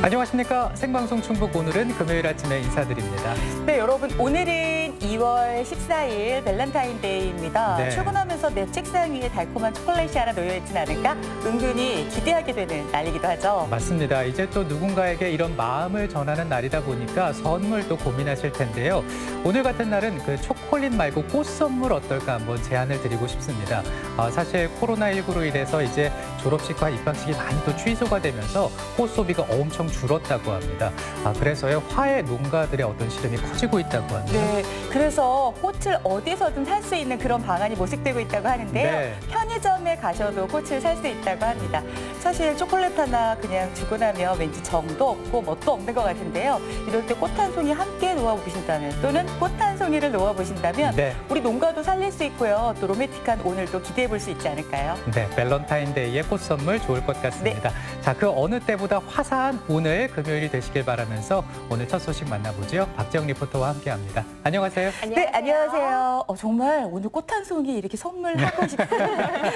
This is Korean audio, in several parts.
안녕하십니까. 생방송 충북 오늘은 금요일 아침에 인사드립니다. 네, 여러분 오늘은 2월 14일 밸런타인데이입니다. 네. 출근하면서 내 책상 위에 달콤한 초콜릿이 하나 놓여있진 않을까 은근히 기대하게 되는 날이기도 하죠. 맞습니다. 이제 또 누군가에게 이런 마음을 전하는 날이다 보니까 선물도 고민하실 텐데요. 오늘 같은 날은 그 초콜릿 말고 꽃 선물 어떨까 한번 제안을 드리고 싶습니다. 사실 코로나19로 인해서 이제 졸업식과 입학식이 많이 또 취소가 되면서 꽃 소비가 엄청 줄었다고 합니다. 그래서요, 화훼 농가들의 어떤 시름이 커지고 있다고 합니다. 네, 그래서 꽃을 어디서든 살 수 있는 그런 방안이 모색되고 있다고 하는데요. 네. 편의점에 가셔도 꽃을 살 수 있다고 합니다. 사실 초콜릿 하나 그냥 주고 나면 왠지 정도 없고 멋도 없는 것 같은데요. 이럴 때 꽃 한 송이 함께 놓아보신다면 또는 꽃 한 송이를 놓아보신다면 네. 우리 농가도 살릴 수 있고요. 또 로맨틱한 오늘도 기대해 볼 수 있지 않을까요? 네, 밸런타인데이의 꽃 선물 좋을 것 같습니다. 자, 그 어느 때보다 화사한 오늘 금요일이 되시길 바라면서 오늘 첫 소식 만나보죠. 박재영 리포터와 함께합니다. 안녕하세요. 네, 안녕하세요. 정말 오늘 꽃 한 송이 이렇게 선물하고 싶은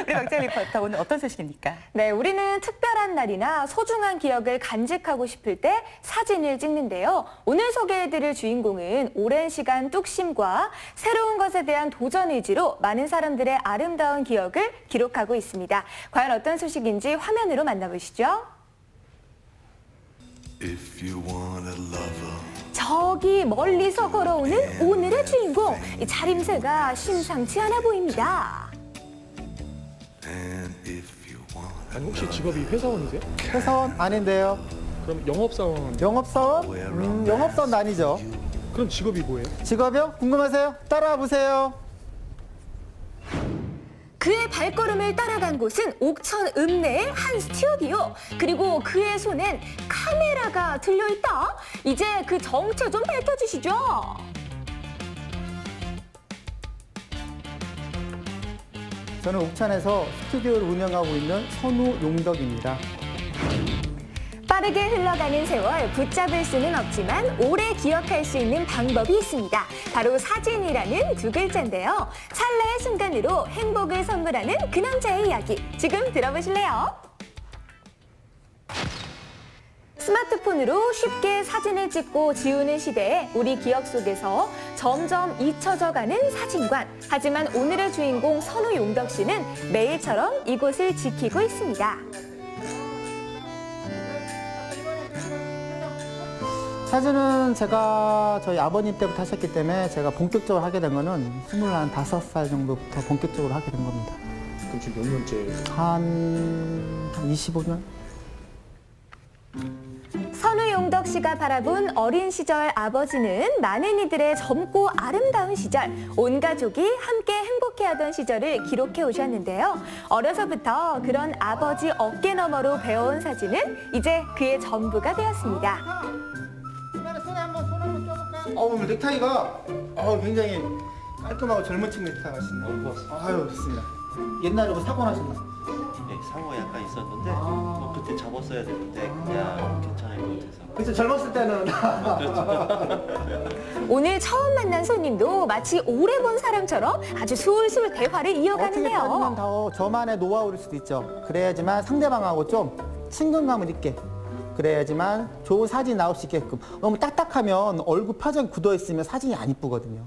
우리 박재영 리포터 오늘 어떤 소식입니까? 네, 우리는 특별한 날이나 소중한 기억을 간직하고 싶을 때 사진을 찍는데요. 오늘 소개해드릴 주인공은 오랜 시간 뚝심과 새로운 것에 대한 도전 의지로 많은 사람들의 아름다운 기억을 기록하고 있습니다. 과연 어떤 소식인지 화면으로 만나보시죠. If you want a lover. 저기 멀리서 걸어오는 오늘의 주인공, 이 차림새가 심상치 않아 보입니다. And if you want 아니 혹시 직업이 회사원이세요? 회사원 아닌데요. 그럼 영업사원. 영업사원? 영업사원 아니죠. 그럼 직업이 뭐예요? 직업이요? 궁금하세요? 따라와 보세요. 그의 발걸음을 따라간 곳은 옥천 읍내의 한 스튜디오. 그리고 그의 손엔 카메라가 들려있다. 이제 그 정체 좀 밝혀주시죠. 저는 옥천에서 스튜디오를 운영하고 있는 선우용덕입니다. 빠르게 흘러가는 세월 붙잡을 수는 없지만 오래 기억할 수 있는 방법이 있습니다. 바로 사진이라는 두 글자인데요. 찰나의 순간으로 행복을 선물하는 그 남자의 이야기. 지금 들어보실래요? 스마트폰으로 쉽게 사진을 찍고 지우는 시대에 우리 기억 속에서 점점 잊혀져가는 사진관. 하지만 오늘의 주인공 선우용덕 씨는 매일처럼 이곳을 지키고 있습니다. 사진은 제가 저희 아버님 때부터 하셨기 때문에 제가 본격적으로 하게 된 거는 25살 정도부터 본격적으로 하게 된 겁니다. 그럼 지금 몇 년째? 한 25년? 선우용덕 씨가 바라본 어린 시절 아버지는 많은 이들의 젊고 아름다운 시절, 온 가족이 함께 행복해하던 시절을 기록해 오셨는데요. 어려서부터 그런 아버지 어깨너머로 배워온 사진은 이제 그의 전부가 되었습니다. 오늘 넥타이가 굉장히 깔끔하고 젊은 층 넥타이 같습니다. 아유, 좋습니다. 옛날에 뭐 사고 나셨나요? 네, 상어 약간 있었는데 뭐 그때 접었어야 되는데 그냥 괜찮을 것 같아서. 그래서 젊었을 때는 오늘 처음 만난 손님도 마치 오래 본 사람처럼 아주 술술 대화를 어떻게 이어가는데요. 따지면 더 저만의 노하우일 수도 있죠. 그래야지만 상대방하고 좀 친근감을 있게, 그래야지만 좋은 사진이 나올 수 있게끔. 너무 딱딱하면 얼굴 표정이 굳어있으면 사진이 안 이쁘거든요.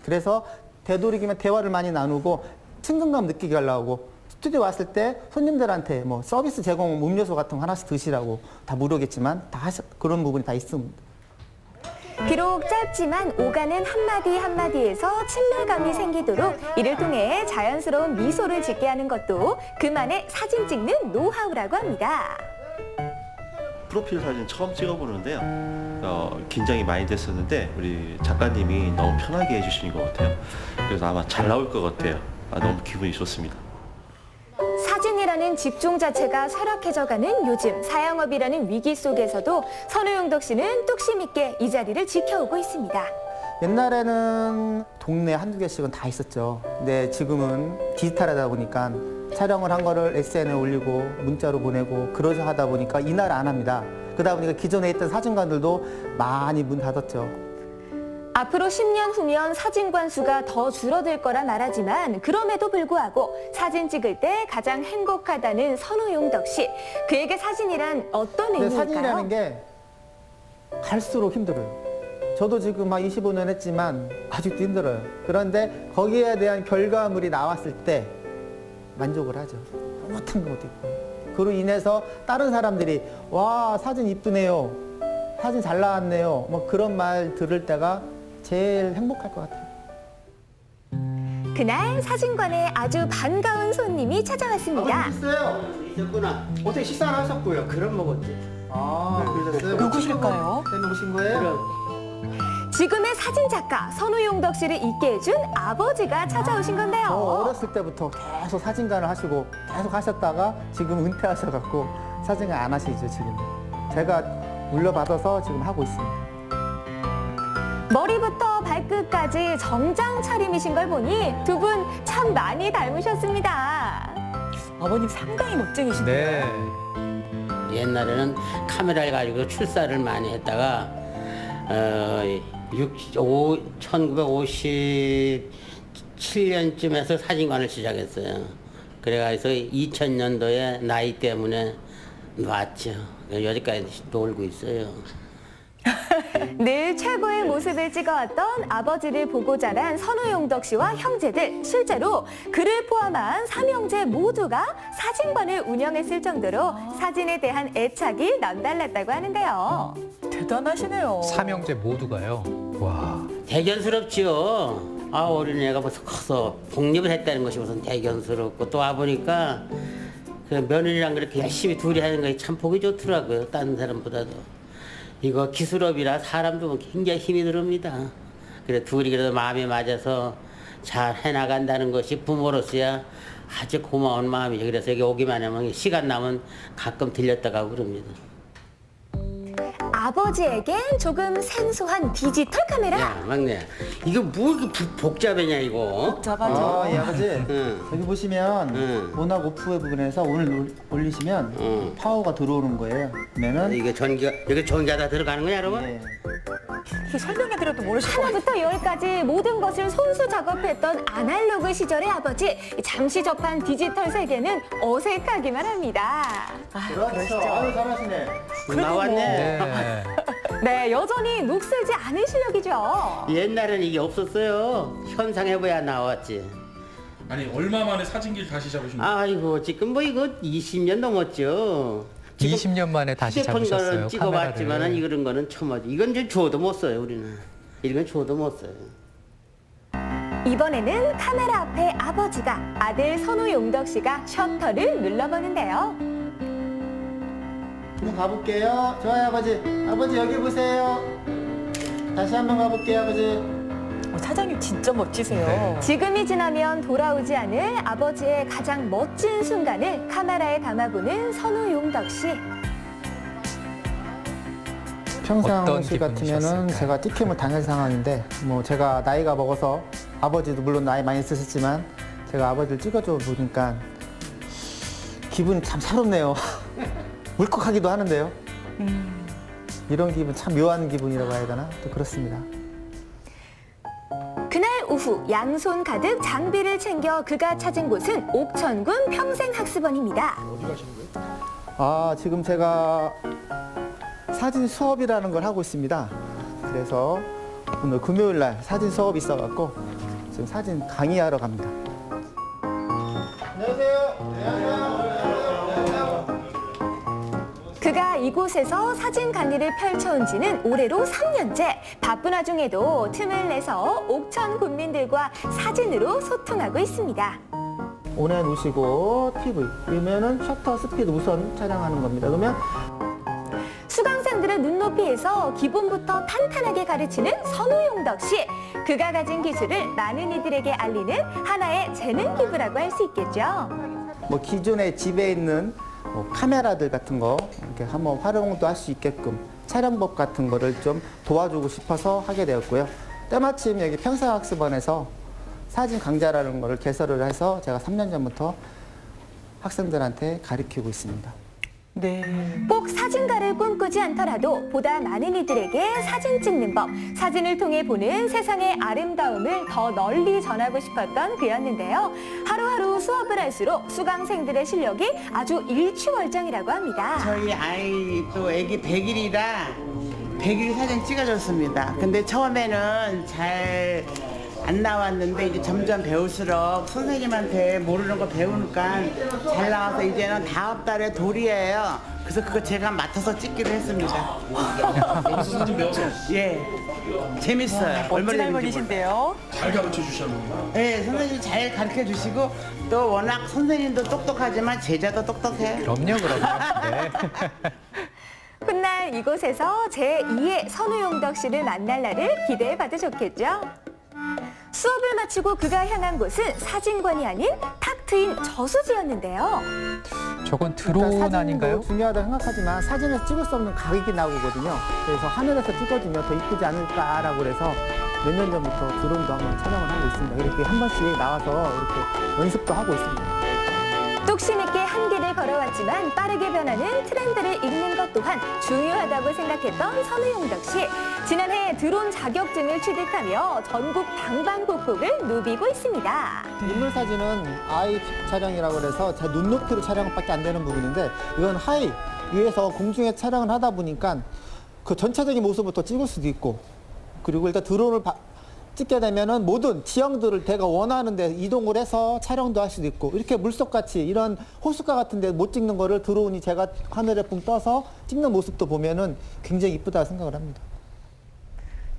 그래서 되도록이면 대화를 많이 나누고 친근감 느끼게 하려고 스튜디오 왔을 때 손님들한테 뭐 서비스 제공 음료수 같은 거 하나씩 드시라고 다 물어겠지만 그런 부분이 다 있습니다. 비록 짧지만 오가는 한마디 한마디에서 친밀감이 생기도록 이를 통해 자연스러운 미소를 짓게 하는 것도 그만의 사진 찍는 노하우라고 합니다. 프로필 사진 처음 찍어보는데요. 긴장이 많이 됐었는데 우리 작가님이 너무 편하게 해주시는 것 같아요. 그래서 아마 잘 나올 것 같아요. 너무 기분이 좋습니다. 사진이라는 직종 자체가 쇠락해져가는 요즘 사양업이라는 위기 속에서도 선우용덕 씨는 뚝심 있게 이 자리를 지켜오고 있습니다. 옛날에는 동네 한두 개씩은 다 있었죠. 근데 지금은 디지털하다 보니까 촬영을 한 거를 SNS에 올리고 문자로 보내고 그러자 하다 보니까 이날 안 합니다. 그러다 보니까 기존에 있던 사진관들도 많이 문 닫았죠. 앞으로 10년 후면 사진관 수가 더 줄어들 거라 말하지만 그럼에도 불구하고 사진 찍을 때 가장 행복하다는 선우용덕 씨. 그에게 사진이란 어떤 근데 의미일까요? 사진이라는 게 갈수록 힘들어요. 저도 지금 막 25년 했지만 아직도 힘들어요. 그런데 거기에 대한 결과물이 나왔을 때 만족을 하죠. 못한 것도 있고. 그로 인해서 다른 사람들이 와, 사진 이쁘네요. 사진 잘 나왔네요. 뭐 그런 말 들을 때가 제일 행복할 것 같아요. 그날 사진관에 아주 반가운 손님이 찾아왔습니다. 있어요. 있었구나. 어떻게 식사를 하셨고요? 그럼 먹었지. 아, 그러셨어요? 누구실까요? 때문에 오신 거예요? 그럼. 지금의 사진 작가 선우용덕 씨를 있게 해준 아버지가 찾아오신 저 건데요. 어렸을 때부터 계속 사진관을 하시고 계속 하셨다가 지금 은퇴하셔갖고 사진관 안 하시죠, 지금. 제가 물려받아서 지금 하고 있습니다. 머리부터 발끝까지 정장 차림이신 걸 보니 두 분 참 많이 닮으셨습니다. 아버님 상당히 멋쟁이신데요. 네. 옛날에는 카메라를 가지고 출사를 많이 했다가 1957년쯤에서 사진관을 시작했어요. 그래가지고 2000년도에 나이 때문에 놨죠. 여기까지 놀고 있어요. 늘 최고의 모습을 찍어왔던 아버지를 보고 자란 선우용덕 씨와 형제들, 실제로 그를 포함한 삼형제 모두가 사진관을 운영했을 정도로 사진에 대한 애착이 남달랐다고 하는데요. 대단하시네요. 삼형제 모두가요. 와. 대견스럽지요. 아, 어린애가 벌써 커서 독립을 했다는 것이 무슨 대견스럽고 또 와보니까 그 며느리랑 그렇게 열심히 둘이 하는 것이 참 보기 좋더라고요. 다른 사람보다도. 이거 기술업이라 사람도 굉장히 힘이 들어옵니다. 그래 둘이 그래도 마음이 맞아서 잘 해나간다는 것이 부모로서야 아주 고마운 마음이죠. 그래서 여기 오기만 하면 시간 나면 가끔 들렸다 가고 그럽니다. 아버지에겐 조금 생소한 디지털 카메라. 야, 막내, 이거 뭐 이렇게 복잡하냐 이거? 복잡하죠. 예, 아버지. 응. 여기 보시면 응. 온하고 오프의 부분에서 오늘 올리시면 응. 파워가 들어오는 거예요. 그러면은 이게 전기가 다 들어가는 거냐, 여러분? 예. 이렇게 설명해드려도 모르실 것 같아요. 하나부터 열까지 모든 것을 손수 작업했던 아날로그 시절의 아버지. 잠시 접한 디지털 세계는 어색하기만 합니다. 그렇죠. 아유, 잘하시네. 나왔네. 네. 네, 여전히 녹슬지 않은 실력이죠. 옛날에는 이게 없었어요. 현상해봐야 나왔지. 아니 얼마 만에 사진기를 다시 잡으신 거예요? 아이고, 지금 뭐 이거 20년 넘었죠. 지금 20년 만에 다시 휴대폰 잡으셨어요. 거는 찍어봤지만은 카메라를. 이런 거는 처음이지. 이건 이제 줘도 못 써요, 우리는. 이건 줘도 못 써요. 이번에는 카메라 앞에 아버지가 아들 선우용덕 씨가 셔터를 눌러보는데요. 한번 가볼게요. 좋아요, 아버지. 아버지 여기 보세요. 다시 한번 가볼게요, 아버지. 사장님 진짜 멋지세요. 네. 지금이 지나면 돌아오지 않을 아버지의 가장 멋진 순간을 카메라에 담아보는 선우용덕 씨. 평상시 어떤 같으면은 기분이셨을까요? 제가 찍힘을 당할 상황인데 뭐 제가 나이가 먹어서 아버지도 물론 나이 많이 쓰셨지만 제가 아버지를 찍어줘 보니까 기분이 참 새롭네요. 울컥하기도 하는데요. 이런 기분 참 묘한 기분이라고 해야 되나? 또 그렇습니다. 그날 오후 양손 가득 장비를 챙겨 그가 찾은 곳은 옥천군 평생학습원입니다. 어디 가시는 거예요? 아, 지금 제가 사진 수업이라는 걸 하고 있습니다. 그래서 오늘 금요일 날 사진 수업이 있어갖고 지금 사진 강의하러 갑니다. 안녕하세요. 그가 이곳에서 사진 강의를 펼쳐온 지는 올해로 3년째. 바쁜 와중에도 틈을 내서 옥천 군민들과 사진으로 소통하고 있습니다. 오래 놓으시고 TV 그러면은 셔터 스피드 우선 촬영하는 겁니다. 그러면 수강생들의 눈높이에서 기본부터 탄탄하게 가르치는 선우용덕 씨. 그가 가진 기술을 많은 이들에게 알리는 하나의 재능 기부라고 할 수 있겠죠. 뭐 기존에 집에 있는 뭐 카메라들 같은 거 이렇게 한번 활용도 할 수 있게끔 촬영법 같은 거를 좀 도와주고 싶어서 하게 되었고요. 때마침 여기 평생학습원에서 사진 강좌라는 거를 개설을 해서 제가 3년 전부터 학생들한테 가르치고 있습니다. 네. 꼭 사진가를 꿈꾸지 않더라도 보다 많은 이들에게 사진 찍는 법, 사진을 통해 보는 세상의 아름다움을 더 널리 전하고 싶었던 그였는데요. 하루하루 수업을 할수록 수강생들의 실력이 아주 일취월장이라고 합니다. 저희 아이 또 애기 100일이라 100일 사진 찍어줬습니다. 근데 처음에는 잘 안 나왔는데 이제 점점 배울수록 선생님한테 모르는 거 배우니까 잘 나와서 이제는 다음 달에 돌이에요. 그래서 그거 제가 맡아서 찍기로 했습니다. 여기서 사진 배워서 예, 재밌어요. 멋진 재밌는지 할머니신데요. 잘 가르쳐 주셨는구나. 네, 선생님 잘 가르쳐 주시고 또 워낙 선생님도 똑똑하지만 제자도 똑똑해요. 그럼요. 네. 훗날 이곳에서 제2의 선우용덕 씨를 만날 날을 기대해 봐도 좋겠죠. 수업을 마치고 그가 향한 곳은 사진관이 아닌 탁 트인 저수지였는데요. 저건 일단 드론 사진도 아닌가요? 중요하다고 생각하지만 사진에서 찍을 수 없는 가격이 나오거든요. 그래서 하늘에서 찍어주면 더 이쁘지 않을까라고 그래서 몇 년 전부터 드론도 한번 촬영을 하고 있습니다. 이렇게 한 번씩 나와서 이렇게 연습도 하고 있습니다. 뚝심 있게 한 길을 걸어왔지만 빠르게 변하는 트렌드를 읽는 것 또한 중요하다고 생각했던 선우용덕 씨. 지난해 드론 자격증을 취득하며 전국 방방곡곡을 누비고 있습니다. 인물 사진은 아이 촬영이라고 해서 제 눈높이로 촬영밖에 안 되는 부분인데 이건 하이 위에서 공중에 촬영을 하다 보니까 그 전체적인 모습부터 찍을 수도 있고 그리고 일단 드론을 찍게 되면은 모든 지형들을 내가 원하는 데 이동을 해서 촬영도 할 수도 있고 이렇게 물속같이 이런 호숫가 같은 데 못 찍는 거를 드론이 제가 하늘에 붕 떠서 찍는 모습도 보면은 굉장히 이쁘다 생각을 합니다.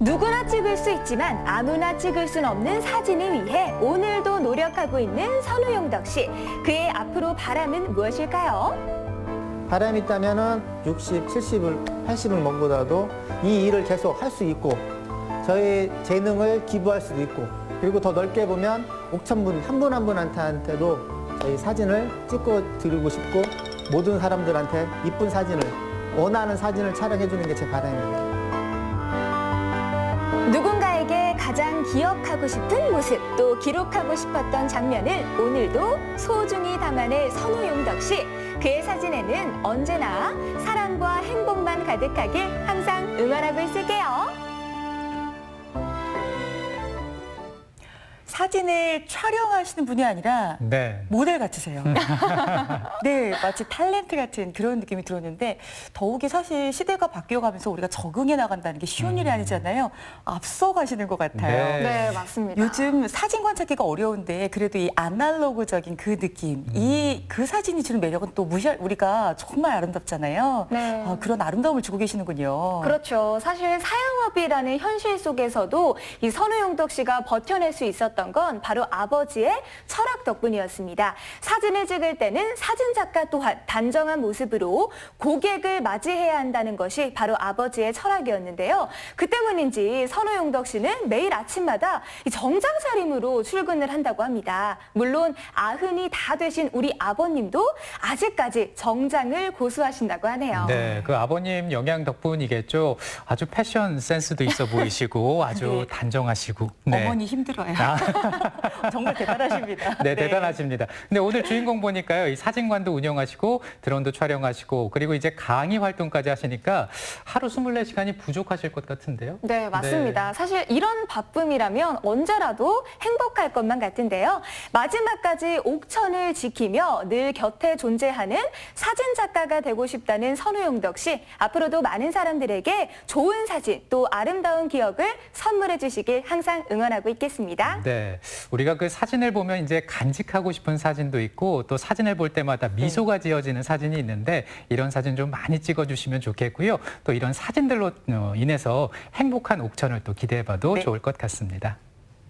누구나 찍을 수 있지만 아무나 찍을 순 없는 사진을 위해 오늘도 노력하고 있는 선우용덕 씨. 그의 앞으로 바람은 무엇일까요? 바람이 있다면은 60, 70을, 80을 먹고라도 이 일을 계속 할 수 있고 저희 재능을 기부할 수도 있고 그리고 더 넓게 보면 옥천분 한 분 한 분한테도 저희 사진을 찍고 드리고 싶고 모든 사람들한테 이쁜 사진을 원하는 사진을 촬영해 주는 게 제 바람입니다. 누군가에게 가장 기억하고 싶은 모습 또 기록하고 싶었던 장면을 오늘도 소중히 담아낼 선우용덕 씨. 그의 사진에는 언제나 사랑과 행복만 가득하길 항상 응원하고 있을게요. 사진을 촬영하시는 분이 아니라 네. 모델 같으세요. 네, 마치 탤런트 같은 그런 느낌이 들었는데 더욱이 사실 시대가 바뀌어가면서 우리가 적응해 나간다는 게 쉬운 일이 아니잖아요. 앞서가시는 것 같아요. 네. 네, 맞습니다. 요즘 사진관 찾기가 어려운데 그래도 이 아날로그적인 그 느낌, 그 사진이 주는 매력은 또 우리가 정말 아름답잖아요. 네. 그런 아름다움을 주고 계시는군요. 그렇죠. 사실 사양업이라는 현실 속에서도 이 선우용덕 씨가 버텨낼 수 있었던 건 바로 아버지의 철학 덕분이었습니다. 사진을 찍을 때는 사진작가 또한 단정한 모습으로 고객을 맞이해야 한다는 것이 바로 아버지의 철학이었는데요. 그 때문인지 선우용덕 씨는 매일 아침마다 이 정장 차림으로 출근을 한다고 합니다. 물론 90이 다 되신 우리 아버님도 아직까지 정장을 고수하신다고 하네요. 네, 그 아버님 영향 덕분이겠죠. 아주 패션 센스도 있어 보이시고 아주 네. 단정하시고. 네. 어머니 힘들어요. 정말 대단하십니다. 네, 대단하십니다. 근데 오늘 주인공 보니까요, 이 사진관도 운영하시고 드론도 촬영하시고 그리고 이제 강의 활동까지 하시니까 하루 24시간이 부족하실 것 같은데요. 네, 맞습니다. 사실 이런 바쁨이라면 언제라도 행복할 것만 같은데요. 마지막까지 옥천을 지키며 늘 곁에 존재하는 사진작가가 되고 싶다는 선우용덕 씨. 앞으로도 많은 사람들에게 좋은 사진 또 아름다운 기억을 선물해 주시길 항상 응원하고 있겠습니다. 네, 우리가 그 사진을 보면 이제 간직하고 싶은 사진도 있고 또 사진을 볼 때마다 미소가 지어지는 사진이 있는데 이런 사진 좀 많이 찍어주시면 좋겠고요. 또 이런 사진들로 인해서 행복한 옥천을 또 기대해봐도 네. 좋을 것 같습니다.